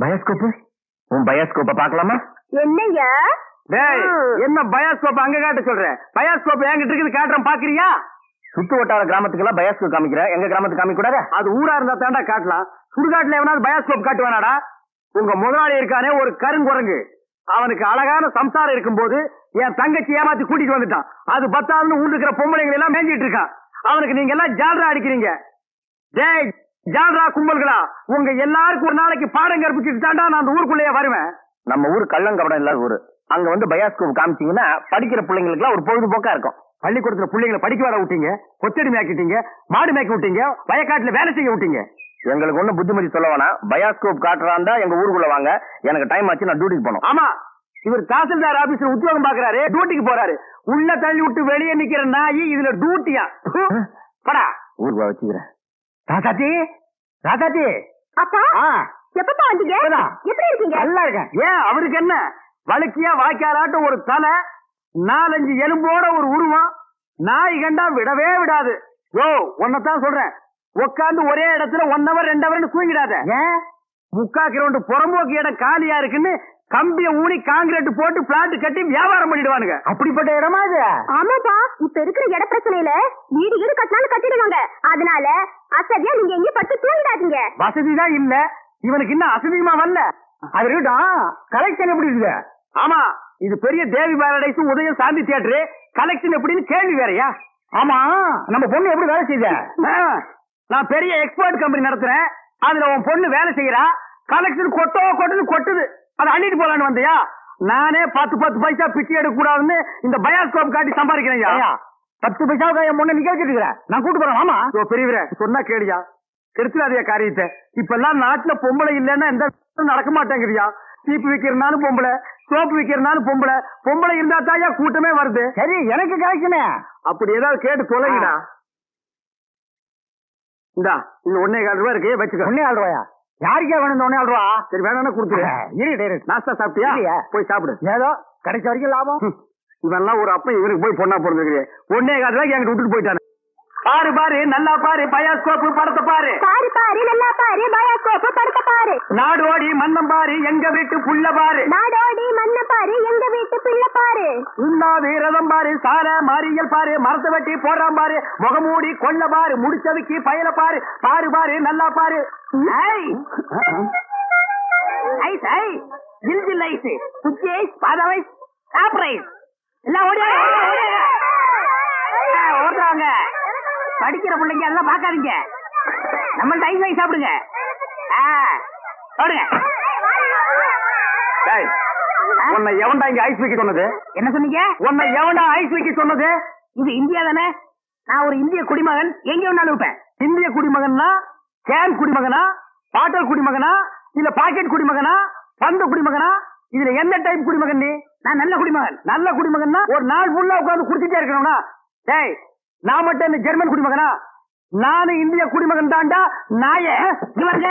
Bioscope உன் பயோஸ்கோப்ப பாக்கலாமா? என்னையா என்ன பயோஸ்கோப் அங்க காட்ட சொல்ற? பயோஸ்கோப் என்கிட்ட இருக்குது, காட்டுறேன், பாக்குறியா? சுத்து வட்டார கிராமத்துக்கு எல்லாம் பயோஸ்கோப் காமிக்கிற, எங்க கிராமத்துக்கு காமிக்க கூடாது? அது ஊரா இருந்தா தாண்டா காட்டலாம். சுடுகாட்டுல எவனாவது பயோஸ்கோப் காட்டுவானாடா? உங்க முதலாளி இருக்கானே ஒரு கருங்குரங்கு, அவனுக்கு அழகான சம்சாரம் இருக்கும் போது என் தங்கச்சி ஏமாத்தி கூட்டிட்டு வந்துட்டான். அது பத்தாதுன்னு ஊர் இருக்கிற பொம்பளைங்களை எல்லாம் மேஞ்சிட்டு இருக்கான். அவனுக்கு நீங்க எல்லாம் ஜால்ரா அடிக்கிறீங்க. டேய் ஜால்ரா கும்பல்களா, உங்க எல்லாருக்கும் ஒரு நாளைக்கு பாடம் கற்பிச்சுட்டு தாண்டா நான் அந்த ஊருக்குள்ளேயே வருவேன். நம்ம ஊர் கள்ளங்கபடம் இல்லாத ஊரு. அங்க வந்து பயோஸ்கோப் காமிச்சீங்கன்னா படிக்கிற பிள்ளைங்களுக்கு எல்லாம் ஒரு பொழுதுபோக்கா இருக்கும். பள்ளிக்கூடத்துல பிள்ளைங்களை படிக்க வர விட்டீங்க, கொத்தடி மேய்க்கிட்டீங்க, மாடு மேய்க்க விட்டீங்க, வயக்காட்டுல வேலை செய்ய விட்டீங்க. எங்களுக்கு ஒண்ணு புத்திமதி சொல்ல வேணாம். பயோஸ்கோப் காட்டுறாண்டா எங்க ஊருக்குள்ள வாங்க, எனக்கு டைம் ஆச்சு, நான் டியூட்டிக்கு போனோம். ஆமா, இவர் தாசில்தார் ஆபீஸ்ல உத்தியோகம் பாக்குறாரு, டியூட்டிக்கு போறாரு. உள்ள தள்ளி விட்டு வெளியே நிக்கிற நாயி இதுல டியூட்டியா? படா ஊருக்கு வச்சுக்கிறேன். ராசாத்தி, ராசாத்தி. அப்பா எப்பப்பா வந்தீங்க? எப்படி இருக்கீங்க? நல்லா இருக்கேன். ஏன் அவருக்கு என்ன, வழுக்கியா வாய்க்காலாட்டம் ஒரு தலை, 4-5 எலும்போட ஒரு உருவம், நாய் கண்டா விடவே விடாது. யோ உன்னதான் சொல்றேன், உட்காந்து ஒரே இடத்துல 1 hour 2 hour தூங்கிடாத. ஏன்? 3/4 கிரவுண்ட் புறம்போக்கு இடம் காலியா இருக்குன்னு கம்பிய ஊனி காங்கிரீட் போட்டு பிளாட் கட்டி வியாபாரம் பண்ணிடுவானுங்க. அப்படிப்பட்ட இடமா இது? ஆமாப்பா, இப்ப இருக்கிற இட பிரச்சனையில வீடு கட்டினாலும் கட்டிடுவாங்க. அதனால அசதியா நீங்க எங்கேயும் பட்டு தூங்கிடாதீங்க. வசதிதான் இல்ல, இவனுக்கு இன்னும் அசதியுமா வரல. அது இருக்கட்டும், கலெக்ஷன் எப்படி இருக்கு? ஆமா, இது பெரிய தேவி பாரடைஸ், உதயம் சாந்தி தியேட்டர், கலெக்ஷன் எப்படின்னு கேள்வி வேறையா? ஆமா, நம்ம பொண்ணு எப்படி வேலை செய்த? நான் பெரிய எக்ஸ்போர்ட் கம்பெனி நடத்துறேன், அதுல உன் பொண்ணு வேலை செய்யறா. கலெக்ஷன் கொட்டுது, அதை அள்ளிட்டு போலான்னு வந்தியா? நானே 10 பைசா பிச்சை எடுக்க கூடாதுன்னு இந்த பயோஸ்கோப் காட்டி சம்பாதிக்கிறேன். 10 பைசாவுக்கு என் பொண்ணை நிக்க வச்சிருக்கிறேன், நான் கூட்டு போறேன். ஆமா பெரியவரே, சொன்னா கேளியா, கெடுத்துடாதியா காரியத்தை. இப்ப எல்லாம் நாட்டுல பொம்பளை இல்லைன்னா எந்த நடக்க மாட்டேங்குதியா. சீப்பு விக்கிறனாலும் பொம்பளை, சோப்பு விக்கிறனாலும் பொம்பளை, பொம்பளை இருந்தா தாயா கூட்டமே வருது. சரி, எனக்கு கிடைக்குமே. அப்படி ஏதாவது கேட்டு தொலைங்கடா. இந்தா இந்த 1.25 ரூபாய் இருக்கு, வச்சுக்க. 1.25 ரூபாயா? யாருக்கே வேணும் 1.25 ரூபா? சரி வேணும்னா கொடுத்துரு. நாஸ்தா சாப்பிட்டியா? போய் சாப்பிடு. ஏதோ கிடைச்ச வரைக்கும் லாபம். இவெல்லாம் ஒரு அப்ப இவருக்கு போய் பொண்ணா பிறந்திருக்கு. 1.25 ரூபாய்க்கு என்கிட்ட விட்டுட்டு போயிட்டானு. பாரு பாரு நல்லா பாரு, பயோஸ்கோப் படத்தை பாரு. பாரு பாரு நல்லா பாரு, பயோஸ்கோப் படத்தை பாரு. நாடோடி மன்னம் பாரு, எங்க வீட்டு புள்ள பாரு. நாடோடி மன்னம் பாரு, எங்க வீட்டு பிள்ளை பாரு. உண்ணாது ரதம் பாரு, சார மாரியல் பாரு, மரத்தை வெட்டி போடுறான் பாரு, முகமூடி கொள்ள பாரு, முடிச்சதுக்கு பயல பாரு. பாரு பாரு நல்லா பாரு. ஐஸ் ஐ ஜில் ஜில் ஐஸ், குச்சி ஐஸ், பாதாம் ஐஸ், சாப்பிட்ற ஐஸ் எல்லாம் ஓடுறாங்க. படிக்கிற பிள்ளைங்க எல்லாம் பாக்காதீங்க, நம்மள்ட்ட ஐஸ் வாங்கி சாப்பிடுங்க. ஓடுங்க. உன்னை எவன்டா இங்க ஐஸ் வைக்க சொன்னது? என்ன சொன்னீங்க? உன்னை எவன்டா ஐஸ் வைக்க சொன்னது? இது இந்தியா தானே, நான் ஒரு இந்திய குடிமகன், எங்க வேணாலும் வைப்பேன். இந்திய குடிமகன்னா கேன் குடிமகனா, பாட்டல் குடிமகனா, இல்ல பாக்கெட் குடிமகனா, பந்து குடிமகனா? இதுல எந்த டைப் குடிமகன் நீ? நான் நல்ல குடிமகன். நல்ல குடிமகன்னா ஒரு நாள் ஃபுல்லா உட்கார்ந்து குடிச்சிட்டே இருக்கணும்னா? டேய், நான் மட்டும் இந்த ஜெர்மன் குடிமகனா? நானும் இந்திய குடிமகன் தாண்டா. நாயே இவங்க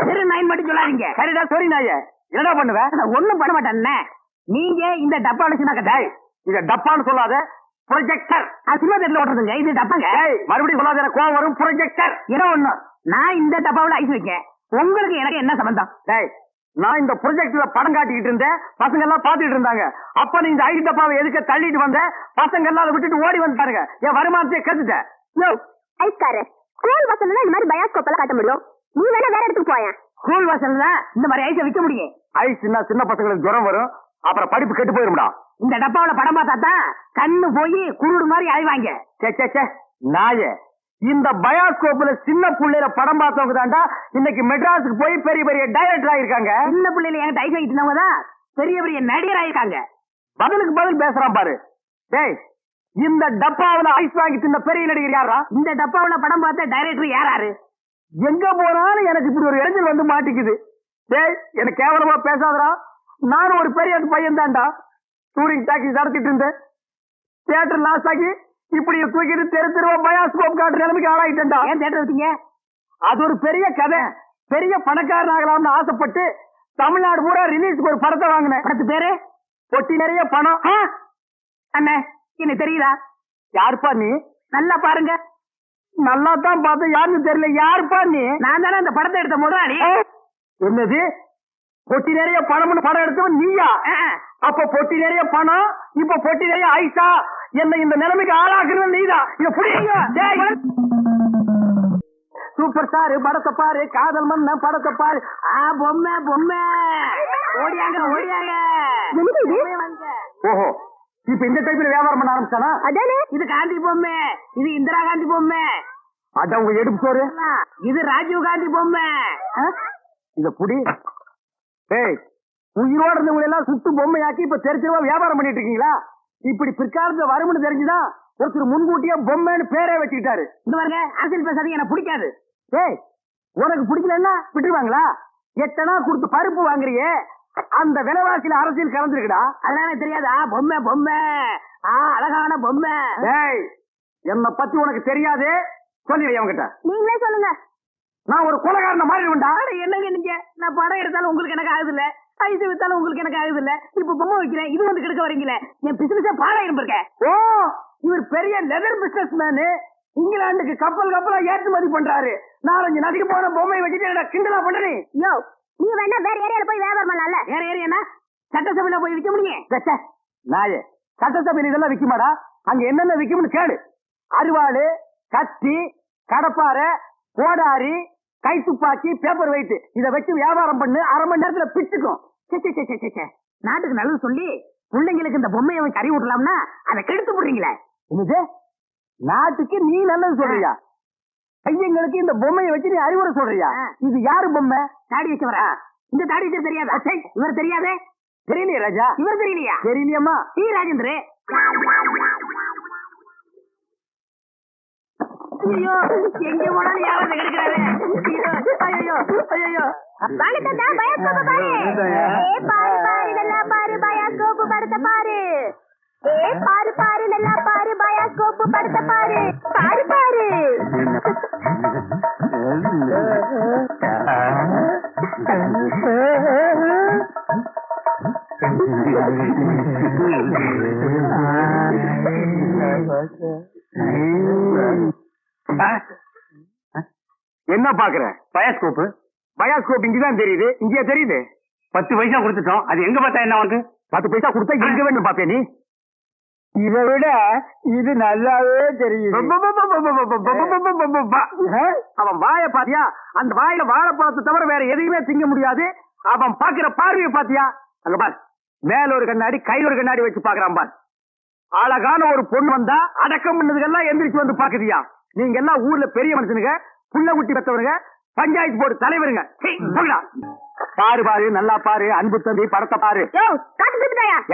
சிறு நாயின் மட்டும் சொல்லாதீங்க. சரிடா, சரி நாயே, என்னடா பண்ணுவேன்? ஒண்ணும் பண்ண மாட்டேன். நீங்க இந்த டப்பா அடிச்சுனாக்கா, இத டப்பான்னு சொல்லாத, ப்ரொஜெக்டர். சினிமா தேட்டர்ல ஓட்டுறதுங்க, இது டப்பாங்க. மறுபடியும் சொல்லாத, எனக்கு கோவம் வரும். ப்ரொஜெக்டர் ஏதோ ஒண்ணு, நான் இந்த டப்பாவில் ஐஸ் வைக்க, உங்களுக்கு எனக்கு என்ன சம்பந்தம்? டேய், நான் இந்த ப்ரொஜெக்ட்ல படம் காட்டிக்கிட்டு இருந்தேன், பசங்க எல்லாம் பாத்துட்டு இருந்தாங்க. அப்ப நீ இந்த ஐடி டப்பாவை எதுக்க தள்ளிட்டு வந்த? பசங்க எல்லாம் அதை விட்டுட்டு ஓடி வந்துட்டாருங்க. என் வருமானத்தையே கத்துட்டேன். ஐஸ்காரு, ஸ்கூல் வாசல்ல இந்த மாதிரி பயோஸ்கோப் எல்லாம் காட்ட முடியும், நீ வேணா வேற இடத்துக்கு போய. ஸ்கூல் வாசல்ல இந்த மாதிரி ஐஸை விற்க முடியும். ஐஸ் சின்ன பசங்களுக்கு ஜுரம் வரும், அப்புறம் படிப்பு கெட்டு போயிரும்டா. இந்த டப்பாவில படம் பார்த்தா தான் கண்ணு போய் குருடு மாதிரி அலைவாங்க. நாயே, இந்த பயோஸ்கோப்ல சின்ன புள்ளையில படம் பார்த்தவங்க தாண்டா இன்னைக்கு மெட்ராஸுக்கு போய் பெரிய பெரிய டைரக்டர் ஆயிருக்காங்க. சின்ன பிள்ளைல என்கிட்ட ஐஸ் வாங்கிட்டு இருந்தவங்க தான் பெரிய பெரிய நடிகர் ஆயிருக்காங்க. பதிலுக்கு பதில் பேசுறான் பாரு. டேய், இந்த டப்பாவில ஐஸ் வாங்கி தின்ன பெரிய நடிகர் யாரா? இந்த டப்பாவில படம் பார்த்த டைரக்டர் யாராரு? எங்க போனாலும் எனக்கு இப்படி ஒரு இடைஞ்சல் வந்து மாட்டிக்குது. டேய், எனக்கு கேவலமா பேசாதடா. நானும் ஒரு பெரிய பையன் தான்டா. டூரிங் டாக்ஸி நடத்திட்டு இருந்தேன், தியேட்டர் லாஸ் ஆகி இப்படி தூக்கிட்டு தெருவா பயோஸ்கோப் காட்டுற நிலைமைக்கு ஆளாயிட்டா. ஏன் தியேட்டர் வச்சீங்க? அது ஒரு பெரிய கதை. பெரிய பணக்காரன் ஆகலாம்னு ஆசைப்பட்டு தமிழ்நாடு பூரா ரிலீஸ்க்கு ஒரு படத்தை வாங்கினேன். படத்து பேரு பொட்டி நிறைய பணம். அண்ணே, என்ன தெரியுதா? யாருப்பா நீ? நல்லா பாருங்க. நல்லா தான் பார்த்தேன், யாருன்னு தெரியல. யாருப்பா நீ? நான் தானே அந்த படத்தை எடுத்த முதலாளி. என்னது? பொட்டி நிறைய பணம்னு படம் எடுத்தவன் நீயா? அப்ப பொட்டி நிறைய பணம், இப்ப பொட்டி நிறைய ஐசா, என்ன இந்த நிலைமைக்கு ஆளாக்குறது நீதான். இத புரியுங்க. சூப்பர் ஸ்டார் படத்தை பாரு, காதல் மன்ன படத்தை பாரு. பொம்மை பொம்மை ஓடியாங்க ஓடியாங்க. ஓஹோ, இப்ப இந்த டைப்ல வியாபாரம் பண்ண ஆரம்பிச்சானா? அதானே. இது காந்தி பொம்மை, இது இந்திரா காந்தி பொம்மை, அதான் உங்க எடுப்பு சோறு. இது ராஜீவ் காந்தி பொம்மை. இத புடி. ஏய், உயிரோட இருந்தவங்க எல்லாம் சுட்டு பொம்மையாக்கி இப்ப தெரிஞ்சவா வியாபாரம் பண்ணிட்டு இருக்கீங்களா? இப்படி பிற்காலத்துல வரும்னு தெரிஞ்சுதான் ஒருத்தர் முன்கூட்டியே பொம்மைன்னு பேரே வச்சுக்கிட்டாரு. இந்த பாருங்க, அரசியல் பேசாதீங்க, எனக்கு பிடிக்காது. ஏய், உனக்கு பிடிக்கலன்னா விட்டுருவாங்களா? எத்தனா கொடுத்து பருப்பு வாங்குறியே, அந்த விலைவாசியில அரசியல் கலந்துருக்குடா. அதனால தெரியாதா? பொம்மை பொம்மை, அழகான பொம்மை. ஏய், என்ன பத்தி உனக்கு தெரியாது, சொல்லிடு அவங்கிட்ட. நீங்களே சொல்லுங்க. நான் ஒரு கொலைகாரன மாறிடுவேன்டா. என்னங்க நீங்க, நான் படம் எடுத்தாலும் உங்களுக்கு எனக்கு ஆகுது இல்ல, ஐசு வித்தாலும் உங்களுக்கு எனக்கு ஆகுது இல்ல, இப்ப பொம்மை வைக்கிறேன், இது வந்து கெடுக்க வரீங்களே, என் பிசினஸே பாடாயிரம் இருக்கேன். ஓ, இவர் பெரிய லெதர் பிசினஸ் மேனு, இங்கிலாந்துக்கு கப்பலா ஏற்றுமதி பண்றாரு. 4-5 நதிக்கு போன பொம்மை வச்சுட்டு என்ன கிண்டலா பண்றீ? யோ, நீ வேணா வேற ஏரியால போய் வியாபாரம் பண்ணலாம்ல. வேற ஏரியா சட்டசபையில போய் விற்க முடியும்? நாயே, சட்டசபையில் இதெல்லாம் விக்குமாடா? அங்க என்னென்ன விக்கும்னு கேடு. அருவாளு, கத்தி, கடப்பாரை, கோடாரி, கை துப்பாக்கி, பேப்பர் வெயிட், இத வச்சு வியாபாரம் பண்ணு, அரை மணி நேரத்துல பிச்சுக்கும். நாட்டுக்கு நல்லது சொல்லி பிள்ளைங்களுக்கு இந்த பொம்மையை வச்சு அறிவு விடலாம்னா அதை கெடுத்து போடுறீங்களே. என்னது? நாட்டுக்கு நீ நல்லது சொல்றியா? பையங்களுக்கு இந்த பொம்மையை வச்சு நீ அறிவுரை சொல்றியா? இது யாரு பொம்மை? தாடி வச்சவரா? இந்த தாடி வச்சது தெரியாதா? இவர் தெரியாதே? தெரியலையே ராஜா. இவர் தெரியலையா? தெரியலையம்மா. டி ராஜேந்திர. ஐயோ, எங்க போனாலும் யாராவது கிடைக்கிறாரு. ஐயோ ஐயோ. வாங்க தாத்தா, பயாஸ்கோப் பாரு. ஏ பாரு பாரு நல்லா பாரு, பயாஸ்கோப் படத்தை பாரு. ஏ பாரு பாரு நல்லா பாரு, பயாஸ்கோப் படத்தை பாரு. பாரு பாரு. என்ன பாக்குற? பயாஸ்கோப். பயாஸ்கோப் இங்கதான் தெரியுது. இங்கேயே தெரியுது. 10 பைசா கொடுத்துட்டோம். அது எங்க பார்த்தா என்ன உனக்கு? 10 பைசா கொடுத்தா எங்க வேணும் பாப்பே நீ? இதை விட இது நல்லாவே தெரியுது. அவன் வாய பாத்தியா? அந்த வாயில வாழைப்பழத்தை தவிர வேற எதையுமே திங்க முடியாது. அவன் பாக்குற பார்வையை பாத்தியா? அங்க பாரு, மேல ஒரு கண்ணாடி, கையில ஒரு கண்ணாடி வச்சு பாக்குறான் பாரு. அழகான ஒரு பொண்ணு வந்தா அடக்கம் பண்ணதுக்கெல்லாம் எந்திரிச்சு வந்து பாக்குதியா? நீங்க எல்லாம் ஊர்ல பெரிய மனுஷனுங்க, புள்ள குட்டி பெற்றவருங்க, பஞ்சாயத்து போர்டு தலைவருங்க. பாரு பாரு, நல்லா பாரு, அன்பு தம்பி படத்தை பாரு.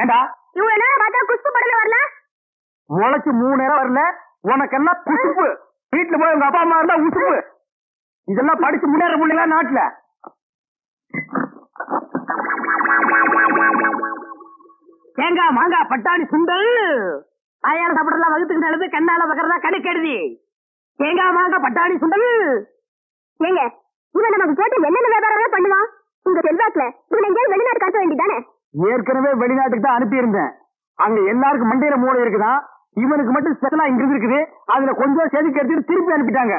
ஏண்டா இவ்வளவு நேரம் பார்த்தா குஷ்பு படல வரல? முளைச்சு 3 நேரம் வரல, உனக்கெல்லாம் குசுப்பு. வீட்டுல போய் உங்க அப்பா அம்மா இருந்தா உசுப்பு. இதெல்லாம் படிச்சு முன்னேற முடியல நாட்டுல. தேங்காய் மாங்காய் பட்டாணி சுண்டல் ஆயால சாப்பிடலாம், வகுத்துக்கு நல்லது, கண்ணால பக்கறதா கடுக்கெடுதி. தேங்காய் மாங்காய் பட்டாணி சுண்டல். ஏங்க, இவன் நமக்கு போட்டு என்னென்ன வியாபாரம் பண்ணுவான்? உங்க செல்வாக்குல இவன் எங்கேயாவது வெளிநாட்டு காட்ட வேண்டியதானே? ஏற்கனவே வெளிநாட்டுக்கு தான் அனுப்பி இருந்தேன். அங்க எல்லாருக்கும் மண்டையில மூளை இருக்குதான், இவனுக்கு மட்டும் ஸ்பெஷலா இங்க இருக்குது. அதுல கொஞ்சம் செதுக்கி எடுத்துட்டு திருப்பி அனுப்பிட்டாங்க.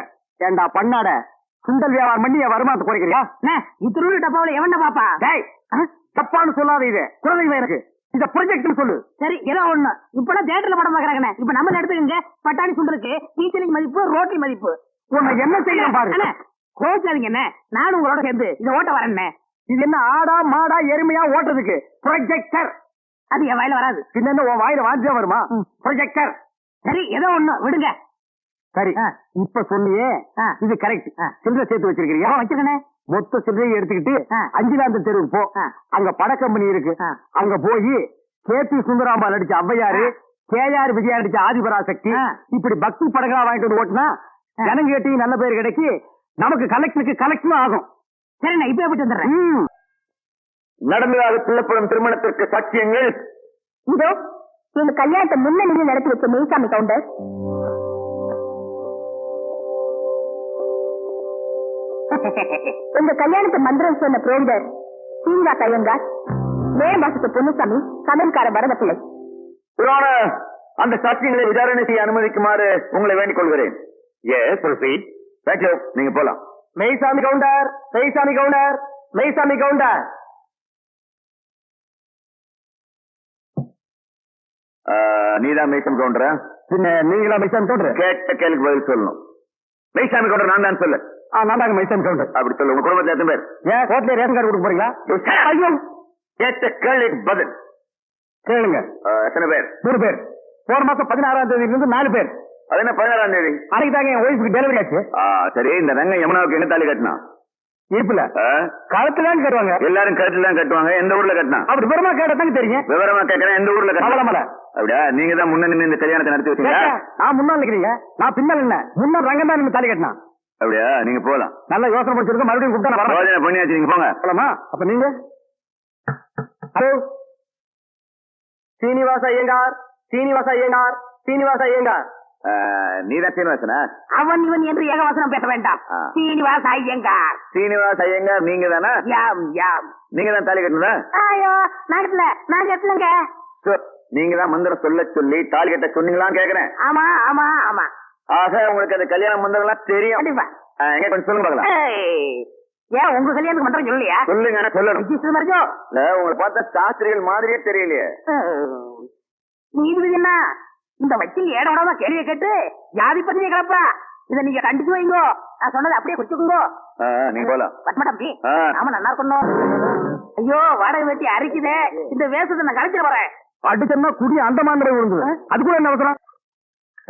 ஏண்டா பண்ணாட, சுண்டல் வியாபாரம் பண்ணி என் வருமானத்தை குறைக்கிறியா? இத்திரு டப்பாவில எவன்டா பாப்பா? தப்பான்னு சொல்லாத, இது குழந்தைங்க எனக்கு. இத ப்ரொஜெக்ட் சொல்லு. சரி, ஏதோ ஒண்ணு. இப்பெல்லாம் தியேட்டர்ல படம் பாக்குறாங்க. இப்ப நம்ம எடுத்துக்கங்க, பட்டாணி சுண்டலுக்கு டீச்சரிங் மதிப்பு, ரோட்டி மதிப்பு. உன்னை என்ன செய்யணும் பாரு. கோச்சாதீங்க என்ன, நானும் உங்களோட சேர்ந்து இதை ஓட்ட வரேன். இது என்ன ஆடா மாடா எருமையா ஓட்டுறதுக்கு? ப்ரொஜெக்டர். அது என் வாயில வராது. பின்ன உன் வாயில வாஞ்சியா வருமா? ப்ரொஜெக்டர். சரி, ஏதோ ஒண்ணு விடுங்க. சரி, இப்ப சொன்னியே இது கரெக்ட். சில்லறை சேர்த்து வச்சிருக்கிறியா? வச்சிருக்கேன். மொத்த சில்லறையை எடுத்துக்கிட்டு அஞ்சிலாந்த தெருவுக்கு போ. அங்க பட கம்பெனி இருக்கு. அங்க போய் கேபி சுந்தராம்பாள் நடிச்ச ஔவையாரு, கேஆர் விஜயா நடிச்ச ஆதிபராசக்தி, இப்படி பக்தி படங்களா வாங்கிட்டு வந்து ஓட்டுனா ஜனங்க கேட்டி நல்ல பேர் கிடைக்கி, நமக்கு கலெக்டருக்கு கலெக்ஷனும் ஆகும். சரி, நான் இப்ப போயிட்டு வந்துடுறேன். நடந்ததாக சொல்லப்படும் திருமணத்திற்கு சாட்சியங்கள் இதோ எங்க கல்யாணத்தை முன்னணியில் நடத்தி வச்ச மெய்சாமி கவுண்டர், உங்க கல்யாணத்தை மந்திரம் சொன்ன புரோகிதர் சீங்கா கையங்கார், மே மாசத்து பொன்னுசாமி, சமையல்கார வரதப்பிள்ளை. புராண அந்த சாட்சியங்களை விசாரணை செய்ய அனுமதிக்குமாறு உங்களை வேண்டிக் கொள்கிறேன். நீங்க போலாம். மெய்சாமி கவுண்டர், மெய்சாமி கவுண்டர், மெய்சாமி கவுண்டர். நீதான் மெய்சாமி கவுண்டரா? பின்ன நீங்களா மெய்சாமி கவுண்டர்? கேட்ட கேள்விக்கு பதில் சொல்லணும். மெய்சாமி கவுண்டர் நான் தான் சொல்லு. நான் தாங்க மெய்சாமி கவுண்டர். அப்படி சொல்லு. உங்க குடும்பத்துல எத்தனை பேர்? ஏன் கோட்ல ரேஷன் கார்டு கொடுக்க போறீங்களா? ஐயோ, கேட்ட கேள்விக்கு பதில் கேளுங்க. எத்தனை பேர்? 3 பேர். போன மாசம் 16ஆம் தேதியில இருந்து 4 பேர். அது என்ன 16ஆம் தேதி? அன்னைக்கு தாங்க என் ஒய்ஃபுக்கு டெலிவரி ஆச்சு. சரி, இந்த ரங்க யமுனாவுக்கு என்ன தாலி கட்டினா? இருப்புல கழுத்துல கட்டுவாங்க. எல்லாரும் கழுத்துல தான் கட்டுவாங்க. எந்த ஊர்ல கட்டினா? அப்படி விவரமா கேட்டதாங்க தெரியும். விவரமா கேட்கறேன். எந்த ஊர்ல கட்டல? அப்படியா? நீங்க தான் முன்ன நின்று இந்த கல்யாணத்தை நடத்தி வச்சீங்க. நான் முன்னாள் நிக்கிறீங்க, நான் பின்னால் என்ன? முன்னாள் ரங்கம் தான் நீங்க தாலி கட்டினா. அப்படியா? நீங்க போலாம். நல்ல யோசனை பண்ணிருக்க. மறுபடியும் கூப்பிட்டா யோசனை பண்ணியாச்சு. நீங்க போங்க. போலாமா? அப்ப நீங்க ஹலோ சீனிவாச ஐயங்கார், சீனிவாச ஐயங்கார், சீனிவாச ஐயங்கார். நீதான் சீனிவாசனா? அவன் இவன் என்று ஏகவாசனம் பேச வேண்டாம். சீனிவாச ஐயங்கார். சீனிவாச ஐயங்கார் நீங்க தானா? யாம் யாம். நீங்க தான் தாலி கட்டணுதா? ஐயோ, நான் கட்டலங்க. நீங்க தான் மந்திரம் சொல்ல சொல்லி தாலி கட்ட சொன்னீங்களான்னு கேக்குறேன். ஆமா ஆமா ஆமா. ஆக உங்களுக்கு அந்த கல்யாண மந்திரம் எல்லாம் தெரியும். கண்டிப்பா. எங்க கொஞ்சம் சொல்லுங்க பாக்கலாம். ஏன் உங்க கல்யாணத்துக்கு மந்திரம் சொல்லலையா? சொல்லுங்க. சொல்லணும். உங்களை பார்த்தா சாஸ்திரிகள் மாதிரியே தெரியலையே. நீதிபதி என்ன இந்த வக்கீல் ஏடோடமா கேள்வியை கேட்டு ஜாதி பத்தினியை கிளப்பா. இதை நீங்க கண்டிச்சு வைங்கோ. நான் சொன்னதை அப்படியே குடிச்சுக்குங்கோ. நீங்க போலாம். பட்மடம்பி நாம நல்லா இருக்கணும். ஐயோ, வாடகை வெட்டி அரிக்குதே. இந்த வேஷத்தை நான் கழிச்சிட வரேன். அடிச்சோம்னா குடி அந்த மாதிரி விழுந்து. அது கூட என்ன அவசரம்?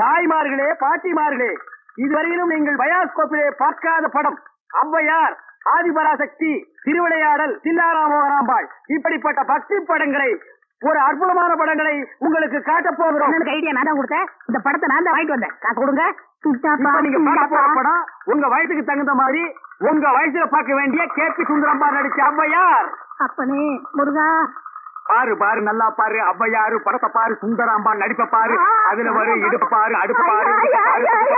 தாய்மார்களே, பாட்டிமார்களே, இதுவரையிலும் நீங்கள் பயாஸ்கோப்பிலே பார்க்காத படம் ஔவையார், ஆதிபராசக்தி, திருவிளையாடல், சில்லாராமோகராம்பாள், இப்படிப்பட்ட பக்தி படங்களை, ஒரு அற்புதமான படங்களை உங்களுக்கு காட்ட போகிறோம். ஐடியா நான் தான் கொடுத்தேன். இந்த படத்தை நான் தான் வாங்கிட்டு வந்தேன். காசு கொடுங்க. நீங்க பார்க்க போற படம் உங்க வயசுக்கு தகுந்த மாதிரி உங்க வயசுல பார்க்க வேண்டிய கேபி சுந்தரம்பா நடிச்ச ஔவையார். அப்பனே முருகா, பாரு பாரு, நல்லா பாரு. ஔவையாரு படத்தை பாரு, சுந்தராம்பா நடிப்ப பாரு. அதுல வரும் இடுப்பு பாரு, அடுப்பு பாரு,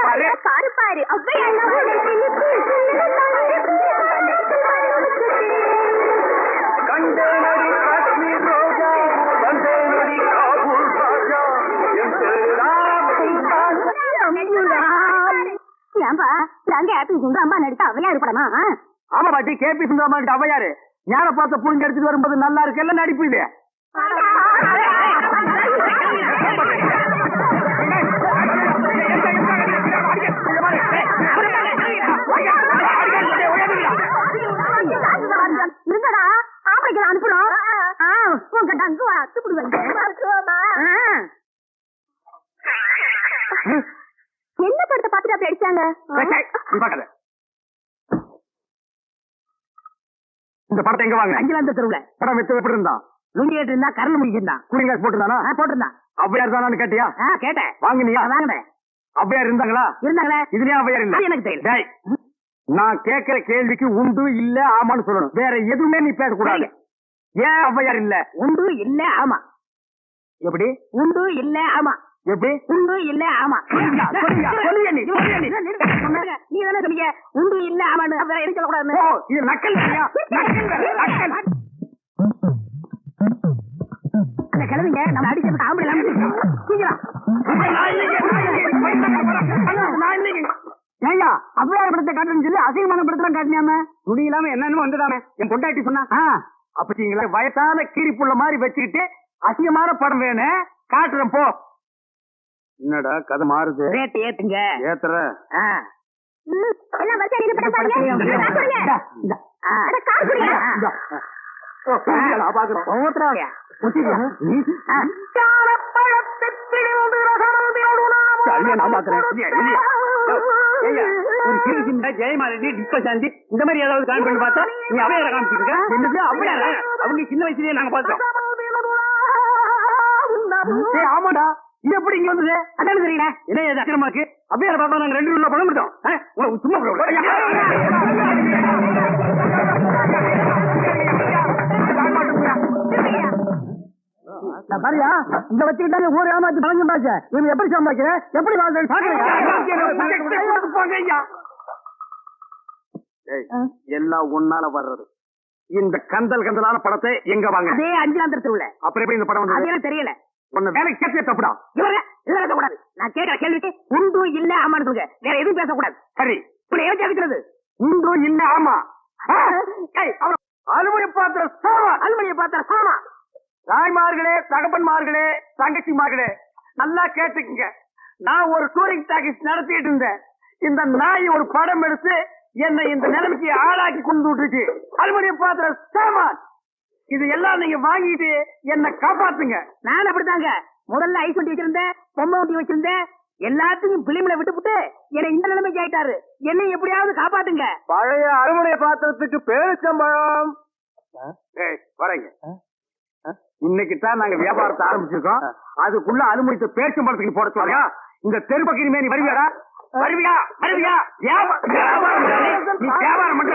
பாரு பாரு பாரு. ஏன்பா நாங்க கேபி சுந்தராம்பா நடிச்ச ஔவையாரு படமா? ஆமா பாட்டி, கேபி சுந்தராம்பா நடிச்ச ஔவையாரு. ஞான பார்த்த புரிஞ்சு எடுத்துட்டு வரும்போது நல்லா இருக்கு. எல்லாம் நடிப்பு இல்லையா? இருங்கடா, ஆம்பளைக்கு அனுப்பணும். உங்க டங்கு என்ன படத்தை பார்த்துட்டு அப்படி அடிச்சாங்க? இந்த படத்தை எங்க வாங்க? அஞ்சலாந்த தெருவுல. படம் வித்து எப்படி இருந்தா? லுங்கி ஏட்டு இருந்தா, கரல் முடிச்சிருந்தான். Cooling glass போட்டுருந்தானா? போட்டிருந்தான். ஔவையார் தானு கேட்டியா? கேட்டேன். வாங்கினியா? வாங்கினேன். ஔவையார் இருந்தாங்களா? இருந்தாங்களே. இதுலயே ஔவையார் இல்ல? எனக்கு தெரியல. நான் கேட்கிற கேள்விக்கு உண்டு இல்ல ஆமான்னு சொல்லணும். வேற எதுவுமே நீ பேசக்கூடாது. ஏன் ஔவையார் இல்ல? உண்டு இல்ல ஆமா. எப்படி? உண்டு இல்ல ஆமா. எப்படி? உண்டு இல்ல ஆமா. நீ தானே சொன்னீங்க உண்டு இல்ல ஆமான்னு. வேற எதுவும் சொல்லக்கூடாது. இது நக்கல். அந்த கிழவிங்க நம்ம அடிச்சு ஆம்பளை ஏயா ஔவையார் படத்தை காட்டுன்னு சொல்லி அசிங்கமான படத்தெல்லாம் காட்டினாம துணி இல்லாம என்னன்னு வந்துடாம என் பொண்டாட்டி சொன்னா. அப்பீங்களா வயசான கீரிப்புள்ள மாதிரி வச்சுக்கிட்டு அசிங்கமான படம் வேணும் காட்டுறேன் போ. என்னடா கதை மாறுது? ரேட் ஏத்துங்க. ஏத்துற எல்லாம் வச்சு இது படம் பாருங்க. பாக்குறோம். ஒவ்வொருத்தராங்க ஜெயமாலினி டிஸ்கஷாந்தி இந்த மாதிரி ஏதாவது காமி பண்ணி பார்த்தா நீ அவையார காமிச்சிருக்க. அவங்க சின்ன வயசுலயே நாங்க பார்த்தோம். ஆமாடா, இது எப்படி இங்க வந்தது? அதான் தெரியல. என்ன அக்கிரமாக்கு அவையார பார்த்தா நாங்க 2 ரூபா பணம் விட்டோம். சும்மா பாரியா இந்த வச்சுக்கிட்டாங்க ஊர் ஏமாத்தி பழங்க பாச்ச. இவங்க எப்படி சம்பாதிக்கிற, எப்படி வாழ்றேன்னு எல்லாம் ஒன்னால வர்றது. இந்த கந்தலான படத்தை எங்க வாங்க? அதே அஞ்சலாந்தர தெருவுல. அப்புறம் எப்படி இந்த படம் வந்தது? எனக்கு தெரியல. ஒண்ணு வேலைக்கு கேட்க தப்புடா. கூடாது. நான் கேட்கிற கேள்விக்கு உண்டு இல்ல ஆமான்னு சொல்லுங்க. வேற எதுவும் பேசக்கூடாது. சரி, இப்படி எது கேட்கிறது? உண்டு இல்ல ஆமா. அலுமணி பாத்திர சாமா. அலுமணிய பாத்திர சாமா. தாய்மார்களே, தகப்பன்மார்களே, தங்கச்சிமார்களே, நல்லா கேட்டுக்குங்க. நான் ஒரு டூரிங் டாக்கீஸ் நடத்திட்டு இருந்தேன். இந்த நாய் ஒரு படம் எடுத்து என்னை இந்த நிலைமைக்கு ஆளாக்கி கொண்டு விட்டுருச்சு. அலுமினியம் பாத்திர சாமான் இது எல்லாம் நீங்க வாங்கிட்டு என்ன காப்பாத்துங்க. நான் அப்படித்தாங்க முதல்ல ஐஸ் வண்டி வச்சிருந்தேன், பொம்மை வண்டி வச்சிருந்தேன், எல்லாத்தையும் பிலிம்ல விட்டுப்புட்டு என்னை இந்த நிலைமைக்கு ஆயிட்டாரு. என்னை எப்படியாவது காப்பாத்துங்க. பழைய அலுமினிய பாத்திரத்துக்கு பேரிச்சம்பழம் வரீங்க. இன்னைக்கு தான் நாங்க வியாபாரத்தை ஆரம்பிச்சிருக்கோம். அதுக்குள்ள அலுமினியத்தை பேரிச்சம்பழத்துக்கு போட சொல்லுங்க. இந்த தெருப்பக்கிரி மேனி வருவியாடா? வருவியா? வருவியா? வியாபாரம் நீ வியாபாரம் பண்ற